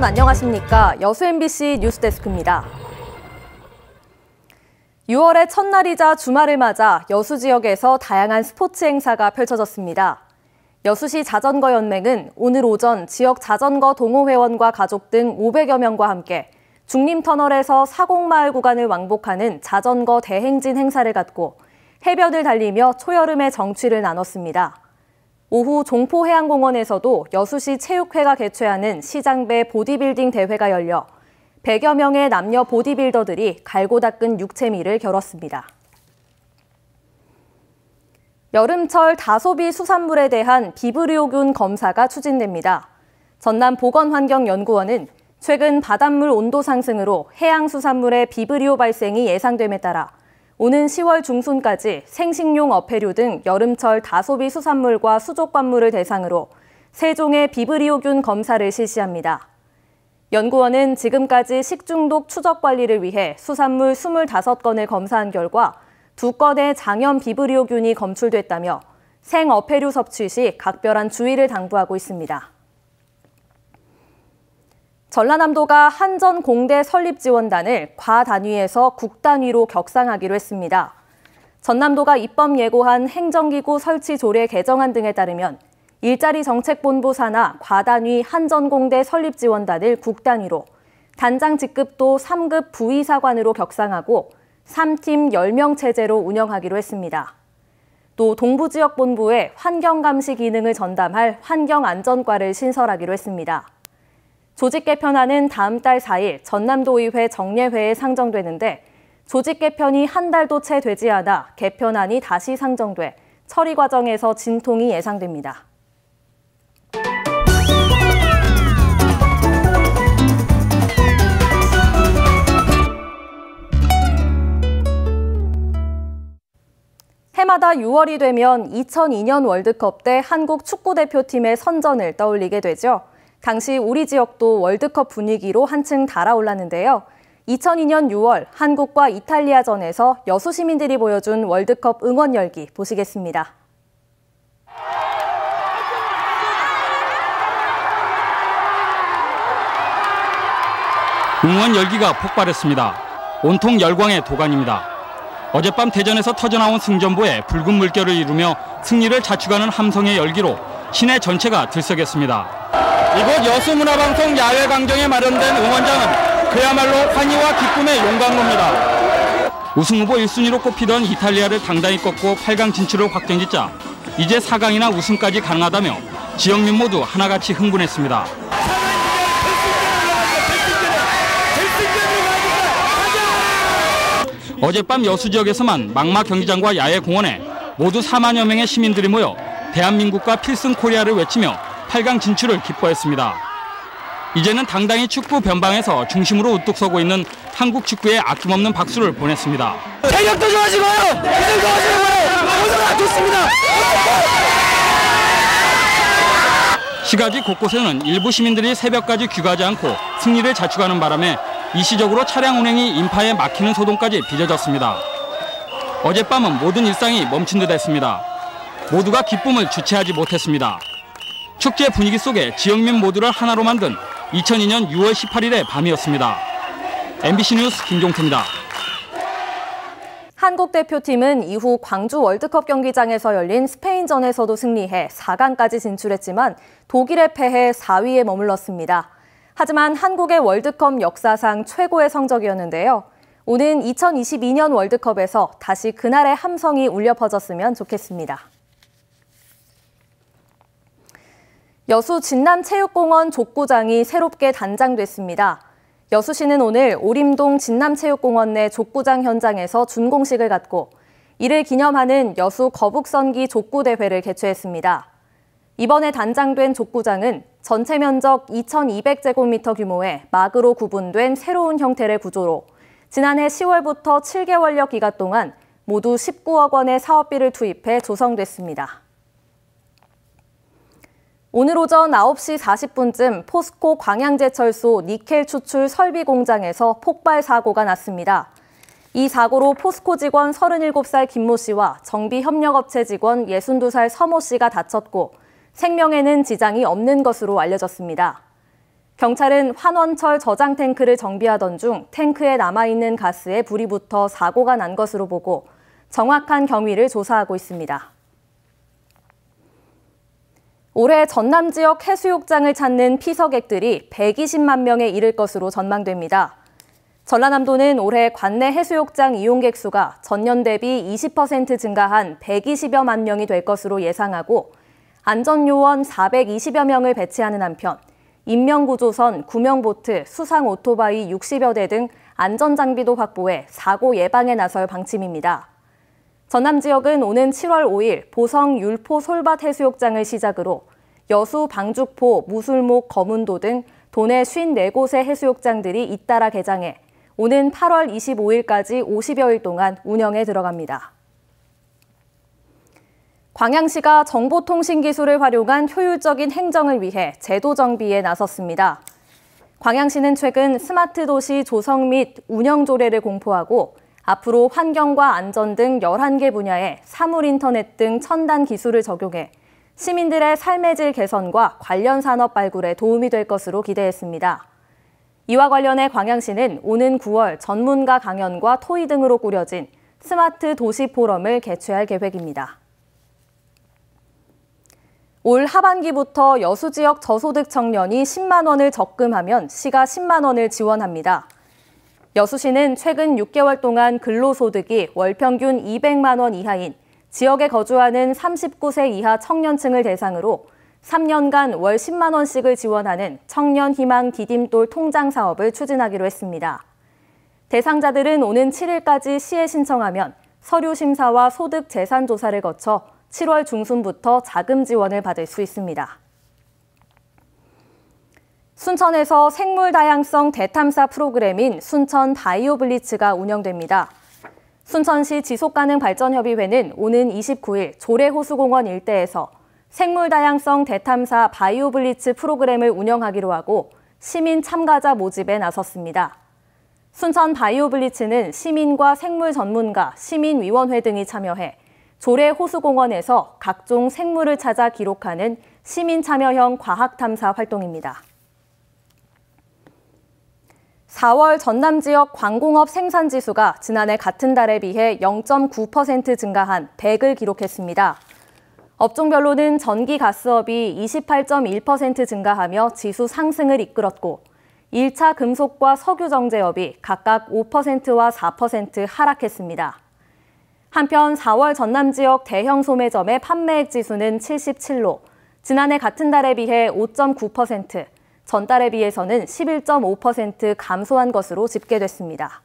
여러분 안녕하십니까? 여수 MBC 뉴스데스크입니다. 6월의 첫날이자 주말을 맞아 여수 지역에서 다양한 스포츠 행사가 펼쳐졌습니다. 여수시 자전거 연맹은 오늘 오전 지역 자전거 동호회원과 가족 등 500여 명과 함께 중림터널에서 사곡마을 구간을 왕복하는 자전거 대행진 행사를 갖고 해변을 달리며 초여름의 정취를 나눴습니다. 오후 종포해양공원에서도 여수시 체육회가 개최하는 시장배 보디빌딩 대회가 열려 100여 명의 남녀 보디빌더들이 갈고 닦은 육체미를 겨뤘습니다. 여름철 다소비 수산물에 대한 비브리오균 검사가 추진됩니다. 전남보건환경연구원은 최근 바닷물 온도 상승으로 해양수산물의 비브리오 발생이 예상됨에 따라 오는 10월 중순까지 생식용 어패류 등 여름철 다소비 수산물과 수족관물을 대상으로 3종의 비브리오균 검사를 실시합니다. 연구원은 지금까지 식중독 추적 관리를 위해 수산물 25건을 검사한 결과 2건의 장염 비브리오균이 검출됐다며 생어패류 섭취 시 각별한 주의를 당부하고 있습니다. 전라남도가 한전공대 설립지원단을 과단위에서 국단위로 격상하기로 했습니다. 전남도가 입법 예고한 행정기구 설치 조례 개정안 등에 따르면 일자리 정책본부 산하 과단위 한전공대 설립지원단을 국단위로, 단장 직급도 3급 부의사관으로 격상하고 3팀 10명 체제로 운영하기로 했습니다. 또 동부지역본부에 환경감시 기능을 전담할 환경안전과를 신설하기로 했습니다. 조직 개편안은 다음 달 4일 전남도의회 정례회에 상정되는데 조직 개편이 한 달도 채 되지 않아 개편안이 다시 상정돼 처리 과정에서 진통이 예상됩니다. 해마다 6월이 되면 2002년 월드컵 때 한국 축구대표팀의 선전을 떠올리게 되죠. 당시 우리 지역도 월드컵 분위기로 한층 달아올랐는데요. 2002년 6월 한국과 이탈리아전에서 여수 시민들이 보여준 월드컵 응원 열기 보시겠습니다. 응원 열기가 폭발했습니다. 온통 열광의 도가니입니다. 어젯밤 대전에서 터져나온 승전보에 붉은 물결을 이루며 승리를 자축하는 함성의 열기로 시내 전체가 들썩였습니다. 이곳 여수문화방송 야외광장에 마련된 응원장은 그야말로 환희와 기쁨의 용광로입니다. 우승후보 1순위로 꼽히던 이탈리아를 당당히 꺾고 8강 진출을 확정짓자 이제 4강이나 우승까지 가능하다며 지역민 모두 하나같이 흥분했습니다. 어젯밤 여수 지역에서만 망마 경기장과 야외 공원에 모두 4만여 명의 시민들이 모여 대한민국과 필승 코리아를 외치며 8강 진출을 기뻐했습니다. 이제는 당당히 축구 변방에서 중심으로 우뚝 서고 있는 한국 축구에 아낌없는 박수를 보냈습니다. 체력도 좋아지고요. 기술도 좋아지고요. 모두가 좋습니다. 시가지 곳곳에는 일부 시민들이 새벽까지 귀가하지 않고 승리를 자축하는 바람에 일시적으로 차량 운행이 인파에 막히는 소동까지 빚어졌습니다. 어젯밤은 모든 일상이 멈춘 듯 했습니다. 모두가 기쁨을 주체하지 못했습니다. 축제 분위기 속에 지역민 모두를 하나로 만든 2002년 6월 18일의 밤이었습니다. MBC 뉴스 김종태입니다. 한국 대표팀은 이후 광주 월드컵 경기장에서 열린 스페인전에서도 승리해 4강까지 진출했지만 독일에 패해 4위에 머물렀습니다. 하지만 한국의 월드컵 역사상 최고의 성적이었는데요. 오는 2022년 월드컵에서 다시 그날의 함성이 울려 퍼졌으면 좋겠습니다. 여수 진남체육공원 족구장이 새롭게 단장됐습니다. 여수시는 오늘 오림동 진남체육공원 내 족구장 현장에서 준공식을 갖고 이를 기념하는 여수 거북선기 족구대회를 개최했습니다. 이번에 단장된 족구장은 전체 면적 2,200제곱미터 규모의 막으로 구분된 새로운 형태의 구조로 지난해 10월부터 7개월여 기간 동안 모두 19억 원의 사업비를 투입해 조성됐습니다. 오늘 오전 9시 40분쯤 포스코 광양제철소 니켈 추출 설비 공장에서 폭발 사고가 났습니다. 이 사고로 포스코 직원 37살 김모 씨와 정비협력업체 직원 62살 서모 씨가 다쳤고 생명에는 지장이 없는 것으로 알려졌습니다. 경찰은 환원철 저장 탱크를 정비하던 중 탱크에 남아있는 가스에 불이 붙어 사고가 난 것으로 보고 정확한 경위를 조사하고 있습니다. 올해 전남 지역 해수욕장을 찾는 피서객들이 120만 명에 이를 것으로 전망됩니다. 전라남도는 올해 관내 해수욕장 이용객 수가 전년 대비 20% 증가한 120여만 명이 될 것으로 예상하고 안전요원 420여 명을 배치하는 한편 인명구조선, 구명보트, 수상 오토바이 60여 대 등 안전장비도 확보해 사고 예방에 나설 방침입니다. 전남 지역은 오는 7월 5일 보성 율포 솔밭 해수욕장을 시작으로 여수, 방죽포, 무술목, 거문도 등 도내 54곳의 해수욕장들이 잇따라 개장해 오는 8월 25일까지 50여일 동안 운영에 들어갑니다. 광양시가 정보통신기술을 활용한 효율적인 행정을 위해 제도 정비에 나섰습니다. 광양시는 최근 스마트 도시 조성 및 운영 조례를 공포하고 앞으로 환경과 안전 등 11개 분야에 사물인터넷 등 첨단 기술을 적용해 시민들의 삶의 질 개선과 관련 산업 발굴에 도움이 될 것으로 기대했습니다. 이와 관련해 광양시는 오는 9월 전문가 강연과 토의 등으로 꾸려진 스마트 도시 포럼을 개최할 계획입니다. 올 하반기부터 여수 지역 저소득 청년이 10만 원을 적금하면 시가 10만 원을 지원합니다. 여수시는 최근 6개월 동안 근로소득이 월 평균 200만 원 이하인 지역에 거주하는 39세 이하 청년층을 대상으로 3년간 월 10만 원씩을 지원하는 청년희망 디딤돌 통장 사업을 추진하기로 했습니다. 대상자들은 오는 7일까지 시에 신청하면 서류 심사와 소득 재산 조사를 거쳐 7월 중순부터 자금 지원을 받을 수 있습니다. 순천에서 생물 다양성 대탐사 프로그램인 순천 바이오블리츠가 운영됩니다. 순천시 지속가능발전협의회는 오는 29일 조례호수공원 일대에서 생물 다양성 대탐사 바이오블리츠 프로그램을 운영하기로 하고 시민 참가자 모집에 나섰습니다. 순천 바이오블리츠는 시민과 생물 전문가, 시민위원회 등이 참여해 조례호수공원에서 각종 생물을 찾아 기록하는 시민 참여형 과학탐사 활동입니다. 4월 전남 지역 광공업 생산지수가 지난해 같은 달에 비해 0.9% 증가한 100을 기록했습니다. 업종별로는 전기가스업이 28.1% 증가하며 지수 상승을 이끌었고 1차 금속과 석유정제업이 각각 5%와 4% 하락했습니다. 한편 4월 전남 지역 대형 소매점의 판매액 지수는 77로 지난해 같은 달에 비해 5.9%, 전달에 비해서는 11.5% 감소한 것으로 집계됐습니다.